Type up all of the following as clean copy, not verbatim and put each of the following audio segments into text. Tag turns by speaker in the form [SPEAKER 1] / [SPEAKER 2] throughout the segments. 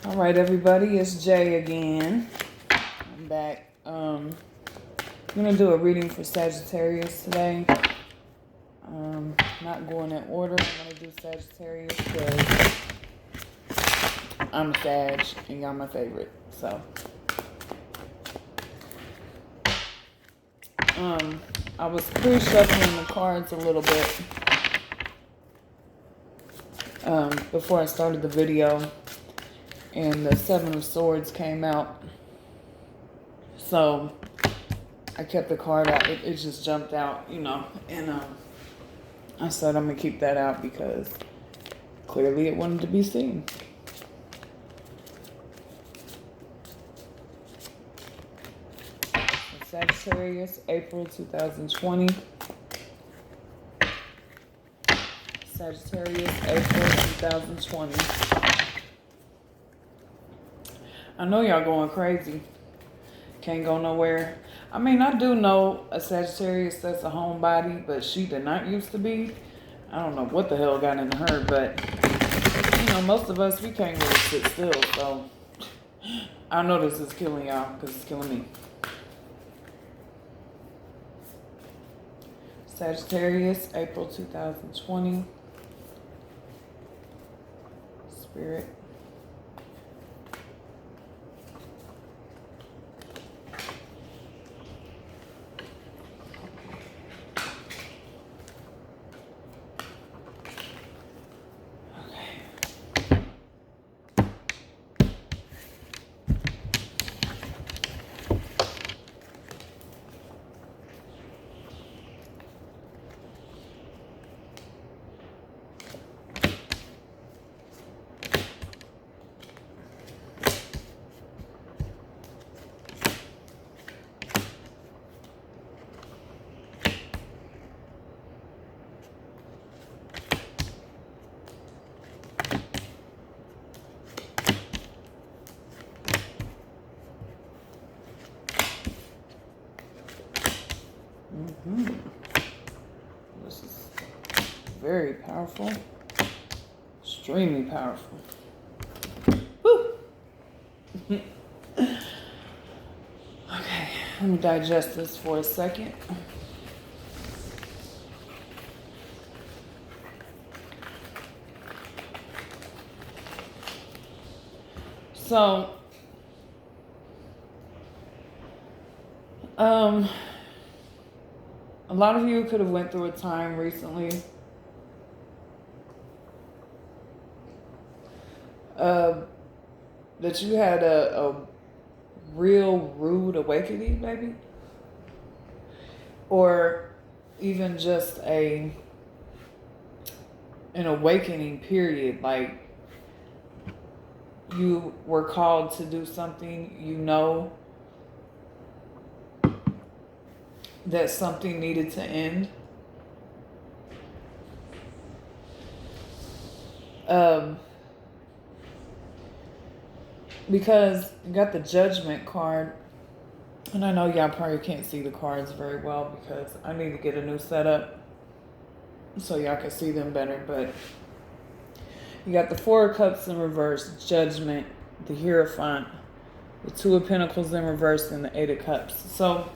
[SPEAKER 1] All right, everybody, it's Jay again. I'm back. I'm going to do a reading for Sagittarius today. Not going in order. I'm going to do Sagittarius because I'm a Sag and y'all my favorite. So, I was pre-shuffling the cards a little bit before I started the video. And the Seven of Swords came out. So I kept the card out. It just jumped out, you know. And I said I'm going to keep that out because clearly it wanted to be seen. Sagittarius, April 2020. Sagittarius, April 2020. I know y'all going crazy. Can't go nowhere. I mean, I do know a Sagittarius that's a homebody, but she did not used to be. I don't know what the hell got into her, but, you know, most of us, we can't really sit still. So, I know this is killing y'all because it's killing me. Sagittarius, April 2020. Spirit. This is very powerful, extremely powerful. Woo! Okay, let me digest this for a second. So, a lot of you could have went through a time recently that you had a real rude awakening, maybe, or even just an awakening period. Like you were called to do something, you know that something needed to end. Because you got the Judgment card, and I know y'all probably can't see the cards very well because I need to get a new setup so y'all can see them better, but you got the Four of Cups in reverse, Judgment, the Hierophant, the Two of Pentacles in reverse, and the Eight of Cups. So,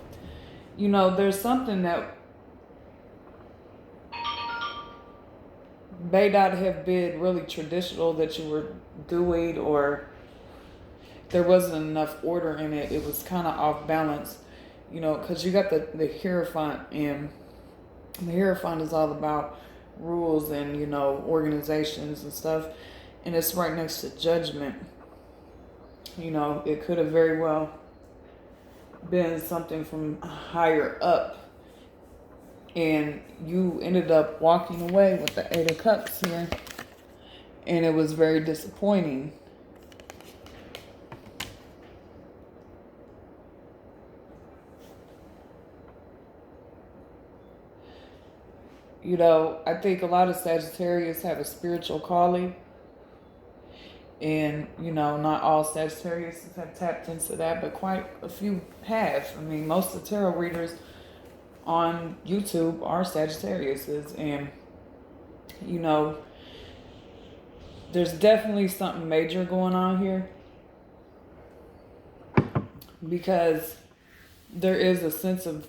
[SPEAKER 1] you know, there's something that may not have been really traditional that you were doing, or there wasn't enough order in it. It was kind of off balance, you know, because you got the Hierophant, and the Hierophant is all about rules and, you know, organizations and stuff. And it's right next to Judgment. You know, it could have very well been something from higher up, and you ended up walking away with the Eight of Cups here, and it was very disappointing. You know, I think a lot of Sagittarius have a spiritual calling, and, you know, not all Sagittarius have tapped into that, but quite a few have. I mean, most of the tarot readers on YouTube are Sagittariuses, and, you know, there's definitely something major going on here. because there is a sense of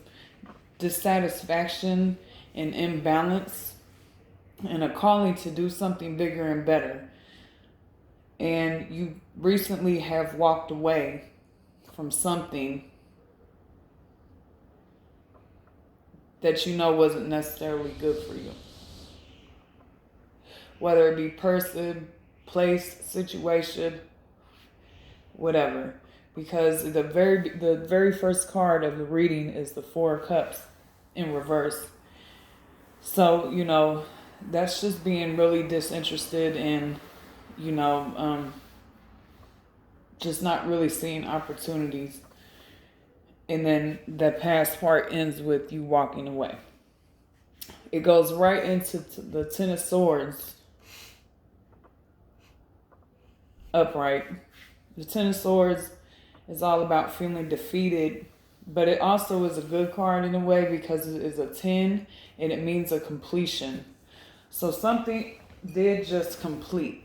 [SPEAKER 1] dissatisfaction and imbalance and a calling to do something bigger and better. And you recently have walked away from something that you know wasn't necessarily good for you. Whether it be person, place, situation, whatever. Because the very first card of the reading is the Four of Cups in reverse. So, you know, that's just being really disinterested and, you know, just not really seeing opportunities. And then the past part ends with you walking away. It goes right into the Ten of Swords upright. The Ten of Swords is all about feeling defeated, but it also is a good card in a way because it is a 10 and it means a completion. So something did just complete.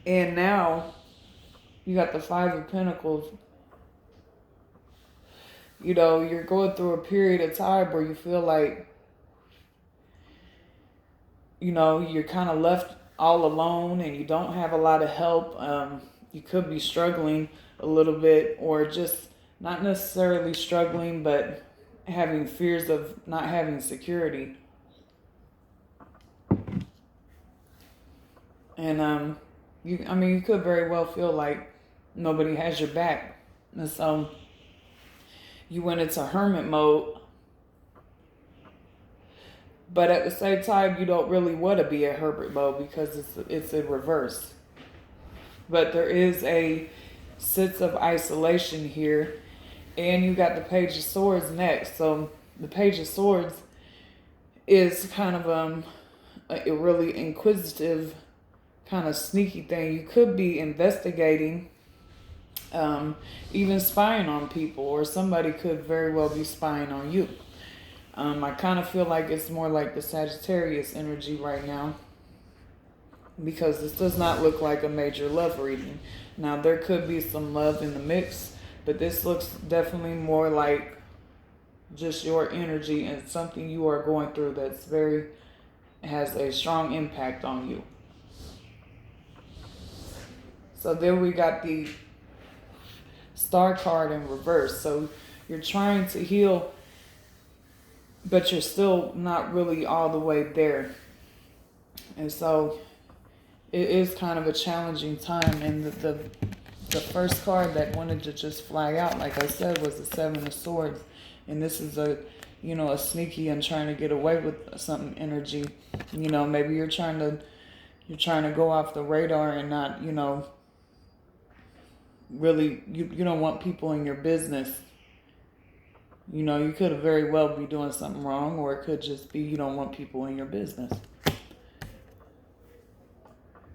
[SPEAKER 1] And now you got the Five of Pentacles. You know, you're going through a period of time where you feel like, you know, you're kind of left all alone and you don't have a lot of help. You could be struggling a little bit, or just not necessarily struggling, but having fears of not having security. And you could very well feel like nobody has your back. And so you went into hermit mode, but at the same time, you don't really want to be in hermit mode because it's in reverse. But there is a sense of isolation here, and you got the Page of Swords next. So the Page of Swords is kind of a really inquisitive, kind of sneaky thing. You could be investigating, even spying on people, or somebody could very well be spying on you. I kind of feel like it's more like the Sagittarius energy right now, because this does not look like a major love reading. Now, there could be some love in the mix, but this looks definitely more like just your energy and something you are going through that's has a strong impact on you. So then we got the Star card in reverse. So you're trying to heal, but you're still not really all the way there. And so it is kind of a challenging time. And the first card that wanted to just fly out, like I said, was the Seven of Swords. And this is a sneaky and trying to get away with something energy. You know, maybe you're trying to go off the radar and not, really, you don't want people in your business. You know, you could very well be doing something wrong, or it could just be you don't want people in your business.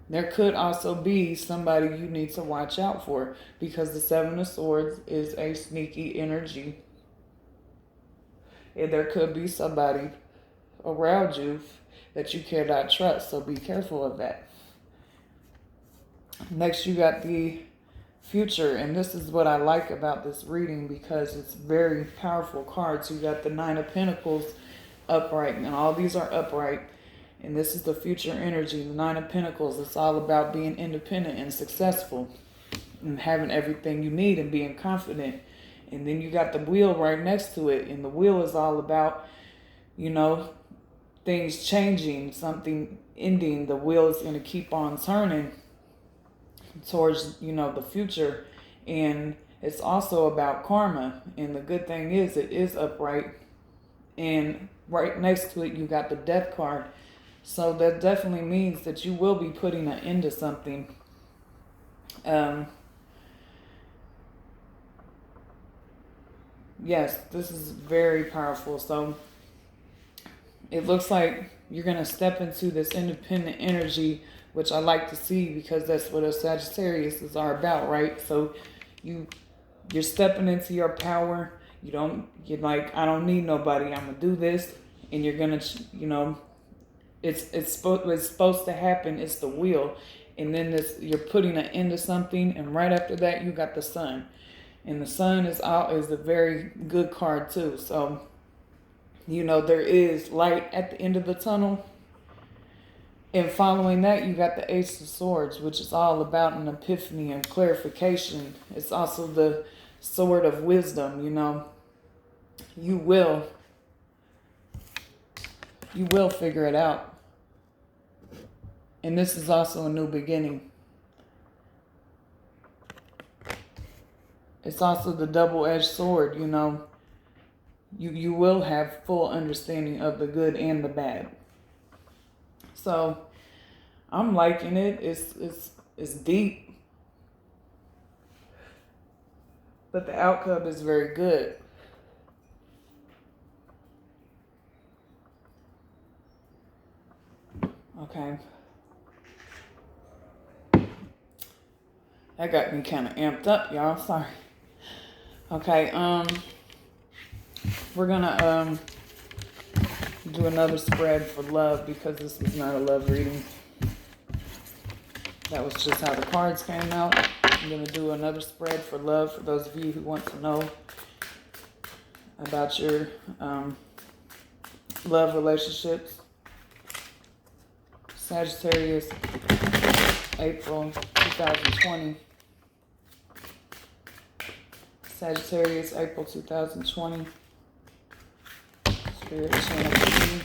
[SPEAKER 1] There could also be somebody you need to watch out for, because the Seven of Swords is a sneaky energy. And there could be somebody around you that you cannot trust, so be careful of that. Next, you got the Future, and this is what I like about this reading because it's very powerful cards. You got the Nine of Pentacles upright, and all these are upright, and this is the future energy. The Nine of Pentacles, it's all about being independent and successful and having everything you need and being confident. And then you got the Wheel right next to it, and the Wheel is all about, things changing, something ending. The wheel is going to keep on turning towards, the future. And it's also about karma. And the good thing is it is upright. And right next to it, you got the Death card. So that definitely means that you will be putting an end to something. Yes, this is very powerful. So it looks like you're going to step into this independent energy, which I like to see because that's what a Sagittarius is all about, right? So you're stepping into your power. You're like, I don't need nobody. I'm going to do this. And you're going to, it's supposed to happen. It's the Wheel. And then you're putting an end to something. And right after that, you got the Sun. And the sun is a very good card too. So, you know, there is light at the end of the tunnel. And following that, you got the Ace of Swords, which is all about an epiphany and clarification. It's also the sword of wisdom, you know. You will figure it out. And this is also a new beginning. It's also the double-edged sword, you know. You will have full understanding of the good and the bad. So I'm liking it. It's deep. But the outcome is very good. Okay. That got me kind of amped up, y'all. Sorry. Okay, we're gonna do another spread for love because this was not a love reading. That was just how the cards came out. I'm gonna do another spread for love for those of you who want to know about your love relationships. Sagittarius, April 2020. Sagittarius, April 2020. Spirit channel for me.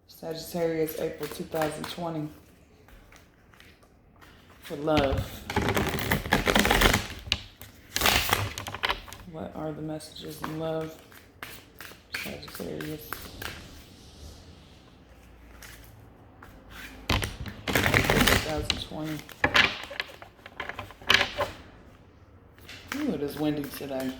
[SPEAKER 1] Sagittarius, April 2020. For love. What are the messages in love? Sagittarius. 2020. Ooh, it is windy today.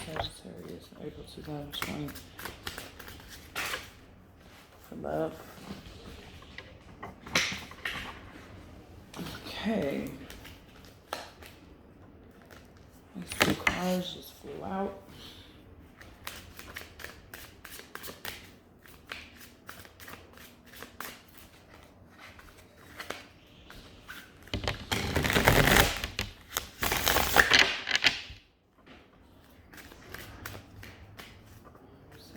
[SPEAKER 1] Sagittarius, April 2020. For love. Okay. These two cards just flew out.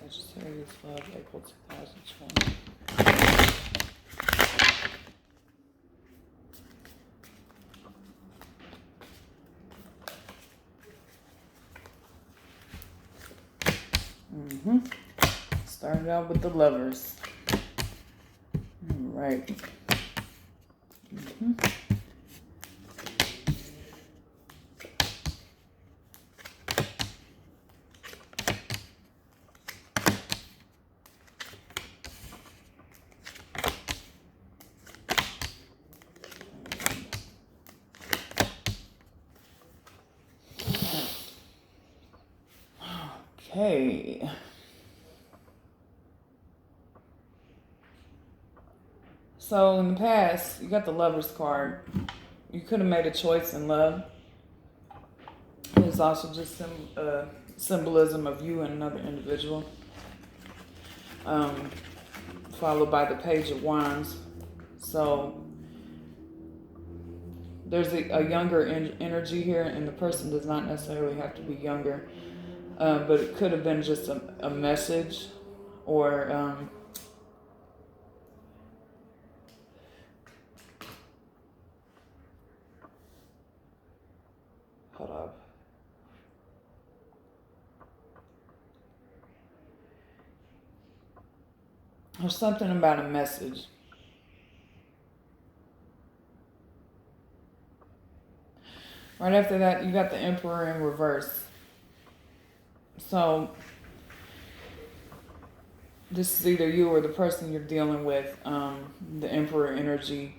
[SPEAKER 1] Sagittarius love, April 2020. Started out with the lovers. All right. Okay. So in the past, you got the Lover's card. You could have made a choice in love. It's also just some symbolism of you and another individual. Followed by the Page of Wands. So there's a younger energy here, and the person does not necessarily have to be younger. But it could have been just a message or hold up. There's something about a message. Right after that, you got the Emperor in reverse. So this is either you or the person you're dealing with. The Emperor energy.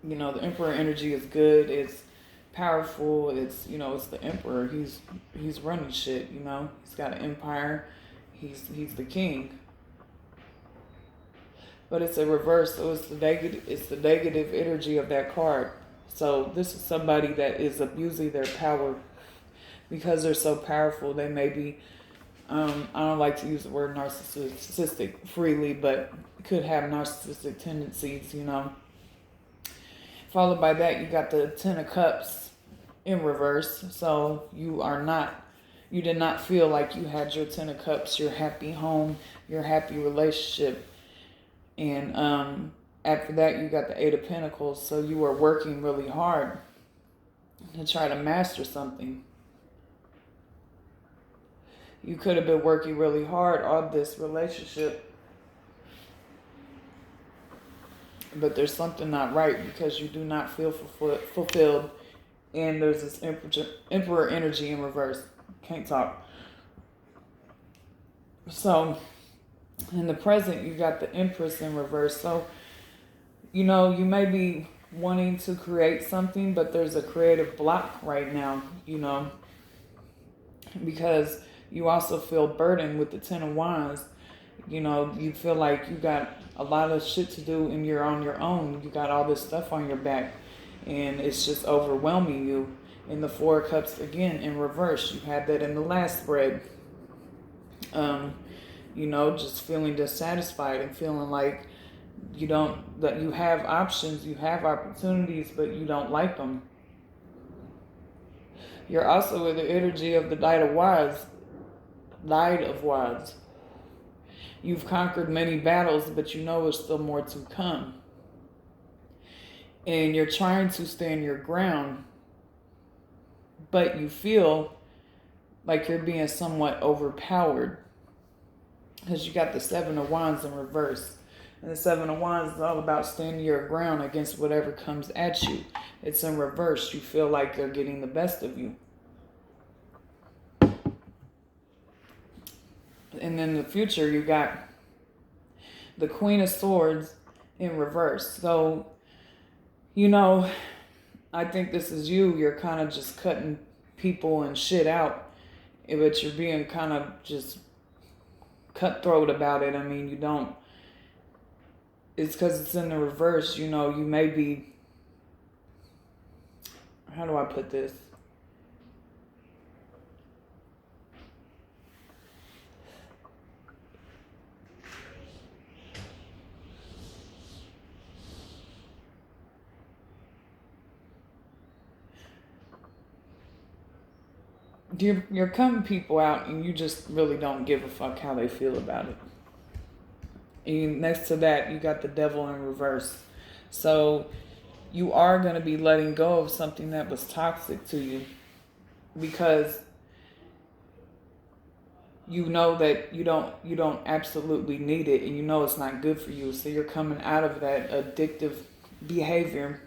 [SPEAKER 1] You know, the Emperor energy is good. It's powerful. It's, you know, it's the Emperor. He's running shit. You know, he's got an empire. He's the king. But it's a reverse. So it's the negative energy of that card. So this is somebody that is abusing their power. Because they're so powerful, they may be I don't like to use the word narcissistic freely, but could have narcissistic tendencies, you know. Followed by that, you got the Ten of Cups in reverse. So you did not feel like you had your Ten of Cups, your happy home, your happy relationship. And after that, you got the Eight of Pentacles. So you were working really hard to try to master something. You could have been working really hard on this relationship, but there's something not right because you do not feel fulfilled. And there's this Emperor energy in reverse. Can't talk. So in the present, you got the Empress in reverse. So, you know, you may be wanting to create something, but there's a creative block right now, you know, because you also feel burdened with the Ten of Wands. You know, you feel like you got a lot of shit to do and you're on your own. You got all this stuff on your back and it's just overwhelming you. In the Four of Cups, again, in reverse. You had that in the last spread. You know, just feeling dissatisfied and feeling like that you have options, you have opportunities, but you don't like them. You're also in the energy of the Knight of Wands. You've conquered many battles, but you know there's still more to come. And you're trying to stand your ground, but you feel like you're being somewhat overpowered because you got the Seven of Wands in reverse. And the Seven of Wands is all about standing your ground against whatever comes at you. It's in reverse. You feel like they're getting the best of you. And then in the future, you got the Queen of Swords in reverse. So, you know, I think this is you. You're kind of just cutting people and shit out, but you're being kind of just cutthroat about it. I mean, you don't. It's because it's in the reverse. You know, you may be. How do I put this? You're cutting people out and you just really don't give a fuck how they feel about it. And next to that, you got the Devil in reverse. So you are going to be letting go of something that was toxic to you because you know that you don't absolutely need it and you know it's not good for you. So you're coming out of that addictive behavior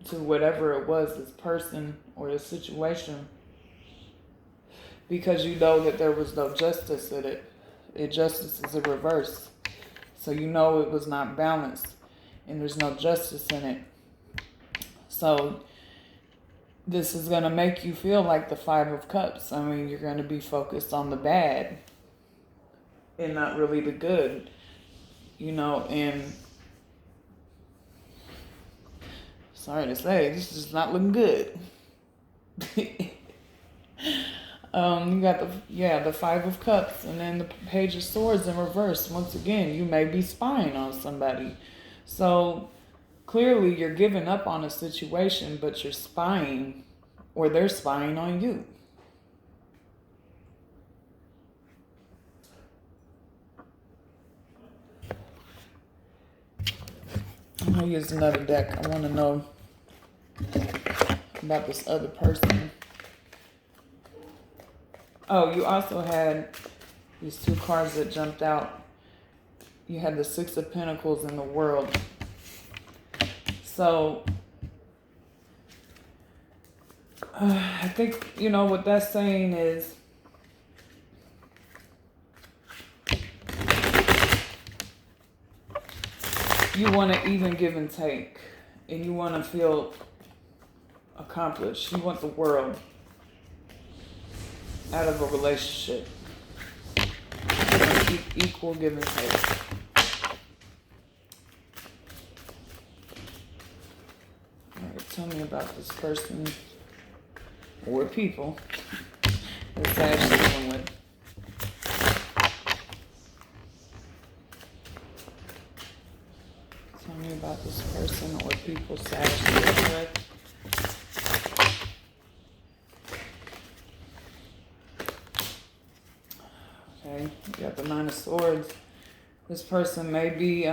[SPEAKER 1] to whatever it was, this person or this situation, because you know that there was no justice in it. Justice is a reverse. So you know it was not balanced and there's no justice in it. So this is going to make you feel like the Five of Cups. I mean, you're going to be focused on the bad and not really the good, you know, and sorry to say, this is not looking good. You got the Five of Cups and then the Page of Swords in reverse. Once again, you may be spying on somebody. So clearly you're giving up on a situation, but you're spying or they're spying on you. I'm going to use another deck. I want to know about this other person. Oh, you also had these two cards that jumped out. You had the Six of Pentacles in the World. So, I think, you know, what that's saying is you want to even give and take. And you want to feel accomplished. You want the world out of a relationship. Equal give and take. Alright, tell me about this person or people that Sag is dealing with. Okay, you got the Nine of Swords. This person may be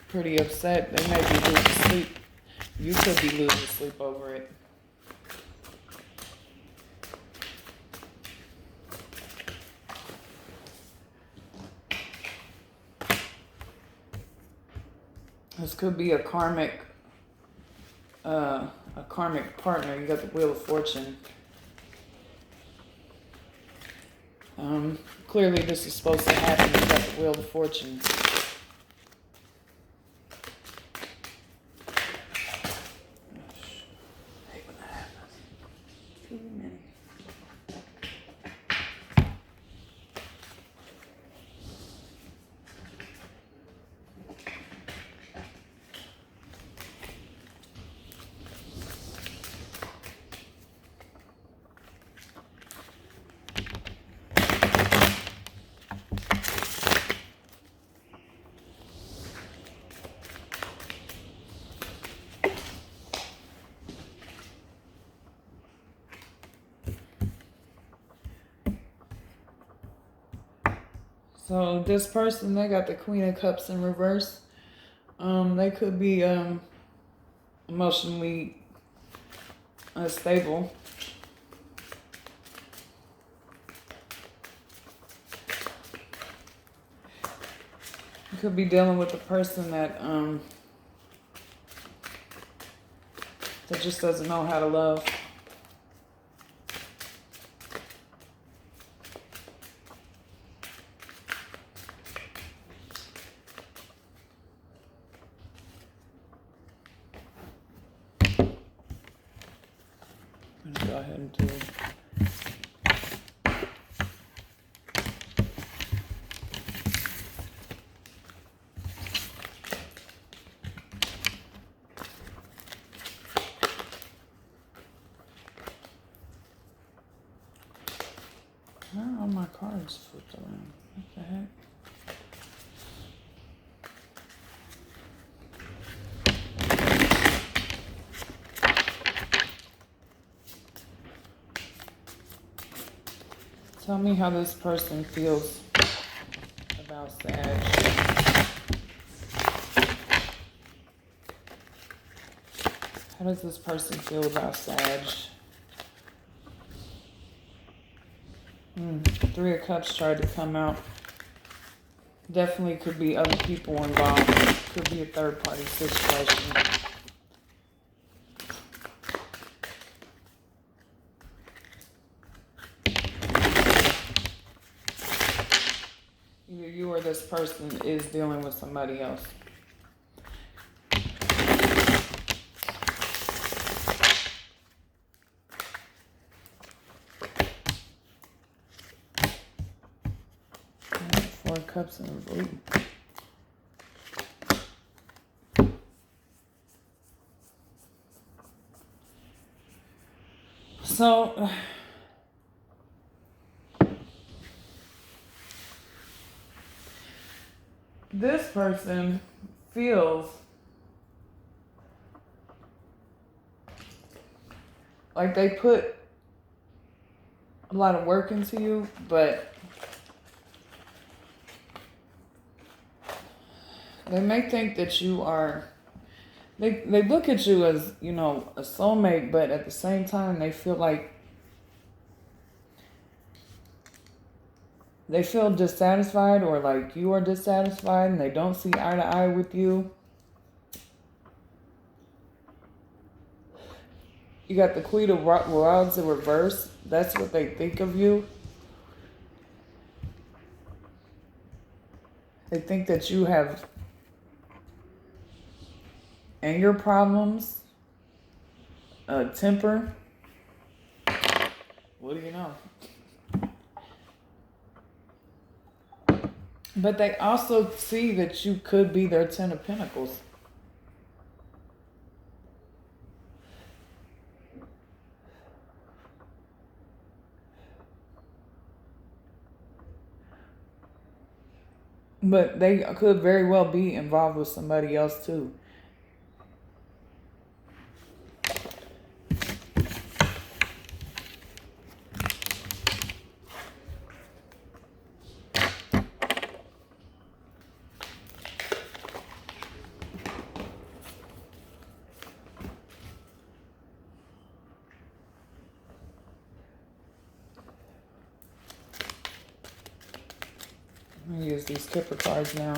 [SPEAKER 1] pretty upset. They may be losing sleep. You could be losing sleep over it. This could be a karmic partner. You got the Wheel of Fortune. Clearly this is supposed to happen. You got the Wheel of Fortune. I hate when that happens. Too many. So this person, they got the Queen of Cups in reverse. They could be emotionally unstable. You could be dealing with a person that just doesn't know how to love. Let's go ahead and do it. Why are all my cards flipped around? What the heck? Tell me how this person feels about Sag. How does this person feel about Sag? Three of Cups tried to come out. Definitely could be other people involved. Could be a third party situation. Either you or this person is dealing with somebody else. Four of Cups in the blue. So this person feels like they put a lot of work into you, but they may think that you are, they look at you as, you know, a soulmate, but at the same time, they feel like, they feel dissatisfied, or like you are dissatisfied and they don't see eye to eye with you. You got the Queen of Wands in reverse. That's what they think of you. They think that you have anger problems, temper. What do you know? But they also see that you could be their Ten of Pentacles. But they could very well be involved with somebody else too. I'm going to use these Kipper cards now.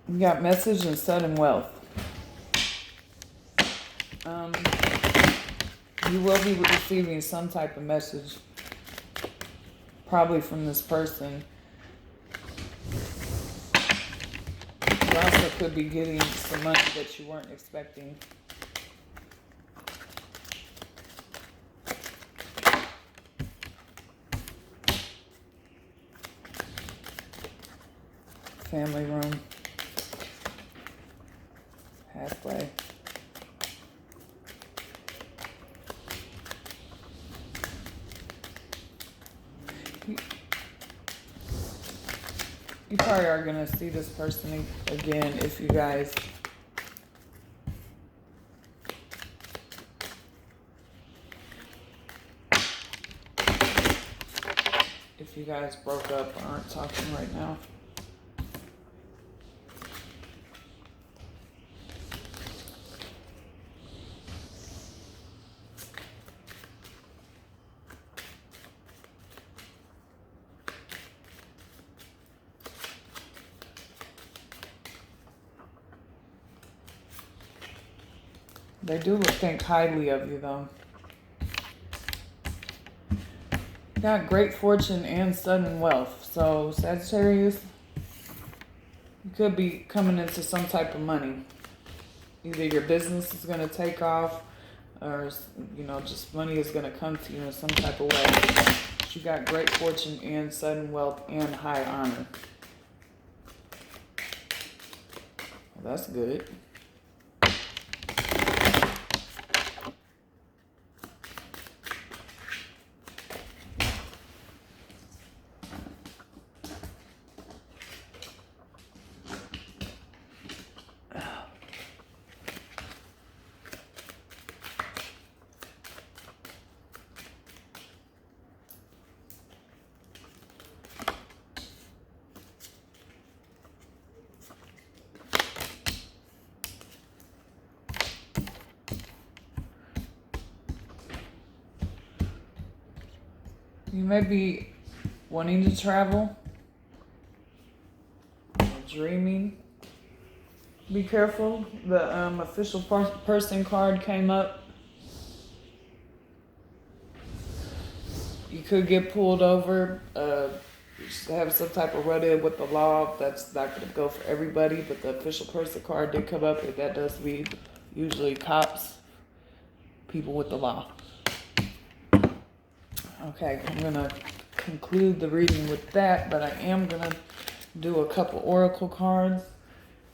[SPEAKER 1] You got message and sudden wealth. You will be receiving some type of message, probably from this person. You also could be getting some money that you weren't expecting. Family room. Halfway. You probably are going to see this person again if you guys broke up or aren't talking right now. They do think highly of you, though. Got great fortune and sudden wealth. So, Sagittarius, you could be coming into some type of money. Either your business is going to take off, or, you know, just money is going to come to you in some type of way. But you got great fortune and sudden wealth and high honor. Well, that's good. You may be wanting to travel, or dreaming. Be careful. The official person card came up. You could get pulled over, have some type of run-in with the law. That's not going to go for everybody, but the official person card did come up, and that does mean usually cops, people with the law. Okay, I'm going to conclude the reading with that, but I am going to do a couple oracle cards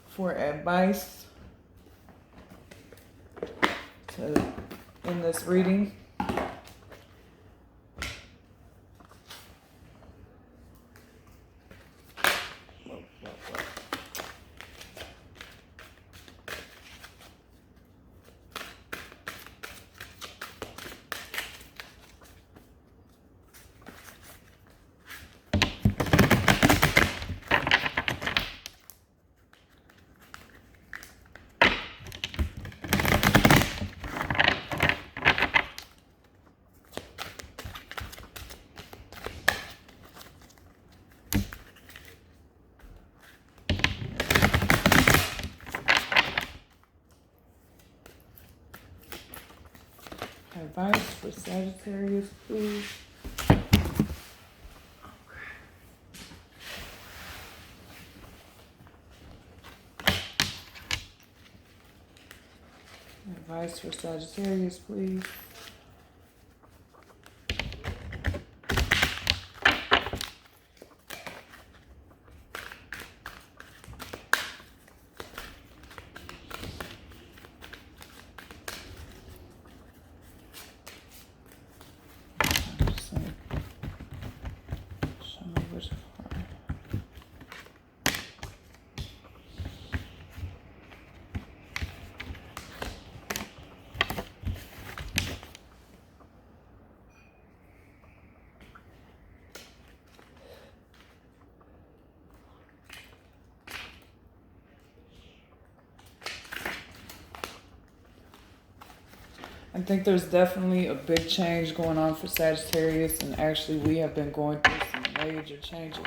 [SPEAKER 1] for advice in this reading. Advice for Sagittarius, please. Advice for Sagittarius, please. I think there's definitely a big change going on for Sagittarius, and actually we have been going through some major changes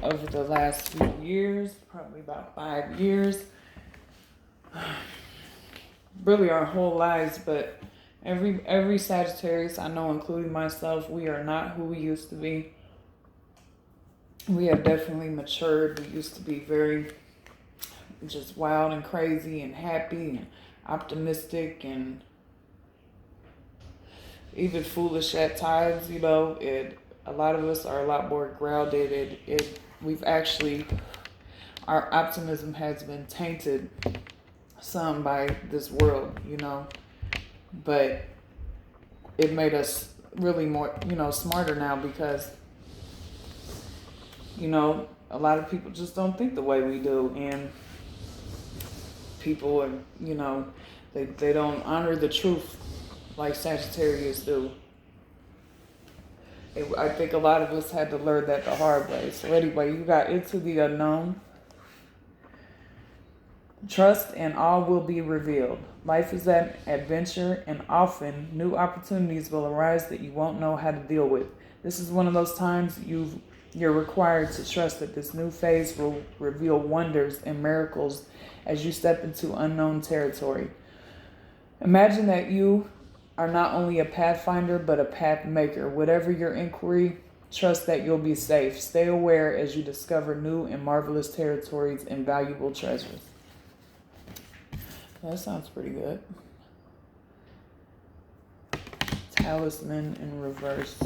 [SPEAKER 1] over the last few years, probably about 5 years. Really our whole lives, but every Sagittarius I know, including myself, we are not who we used to be. We have definitely matured. We used to be very just wild and crazy and happy and optimistic and even foolish at times, you know. A lot of us are a lot more grounded. We've actually, our optimism has been tainted some by this world, you know, but it made us really more, you know, smarter now because, you know, a lot of people just don't think the way we do, and people are, you know, they don't honor the truth like Sagittarius do. I think a lot of us had to learn that the hard way. So anyway, you got Into the Unknown. Trust and all will be revealed. Life is an adventure, and often new opportunities will arise that you won't know how to deal with. This is one of those times you're required to trust that this new phase will reveal wonders and miracles as you step into unknown territory. Imagine that you are not only a pathfinder, but a path maker. Whatever your inquiry, trust that you'll be safe. Stay aware as you discover new and marvelous territories and valuable treasures. That sounds pretty good. Talisman in reverse.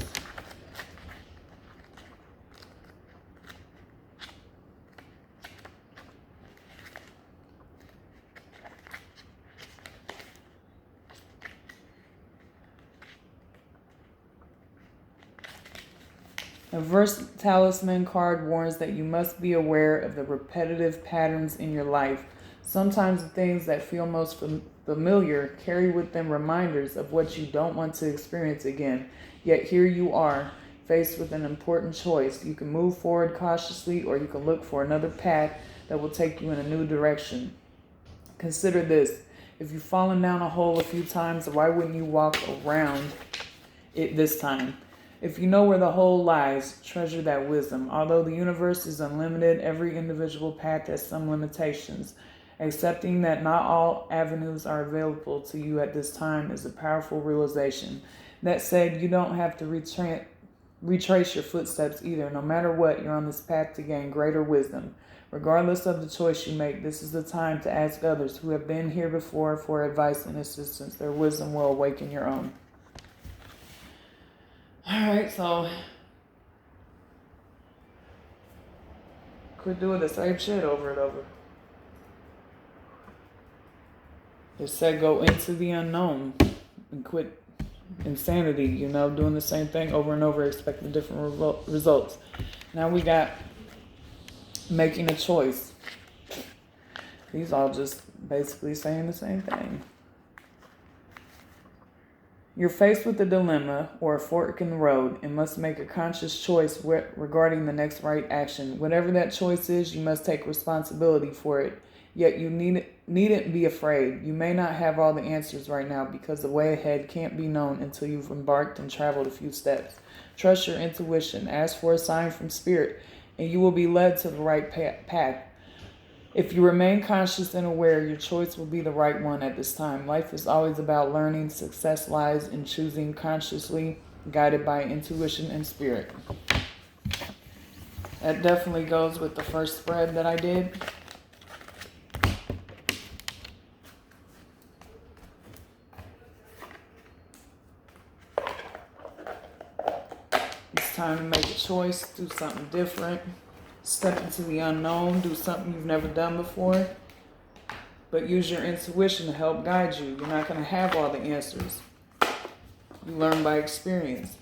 [SPEAKER 1] A reverse talisman card warns that you must be aware of the repetitive patterns in your life. Sometimes the things that feel most familiar carry with them reminders of what you don't want to experience again. Yet here you are, faced with an important choice. You can move forward cautiously, or you can look for another path that will take you in a new direction. Consider this. If you've fallen down a hole a few times, why wouldn't you walk around it this time? If you know where the hole lies, treasure that wisdom. Although the universe is unlimited, every individual path has some limitations. Accepting that not all avenues are available to you at this time is a powerful realization. That said, you don't have to retrace your footsteps either. No matter what, you're on this path to gain greater wisdom. Regardless of the choice you make, this is the time to ask others who have been here before for advice and assistance. Their wisdom will awaken your own. Alright, so quit doing the same shit over and over. It said go into the unknown and quit insanity, you know, doing the same thing over and over, expecting different results. Now we got making a choice. These all just basically saying the same thing. You're faced with a dilemma or a fork in the road and must make a conscious choice regarding the next right action. Whatever that choice is, you must take responsibility for it. Yet you needn't be afraid. You may not have all the answers right now because the way ahead can't be known until you've embarked and traveled a few steps. Trust your intuition. Ask for a sign from spirit, and you will be led to the right path. If you remain conscious and aware, your choice will be the right one at this time. Life is always about learning. Success lies in choosing consciously, guided by intuition and spirit. That definitely goes with the first spread that I did. It's time to make a choice, do something different. Step into the unknown, do something you've never done before. But use your intuition to help guide you. You're not going to have all the answers. You learn by experience.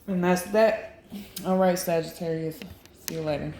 [SPEAKER 1] And that's that. All right, Sagittarius. See you later.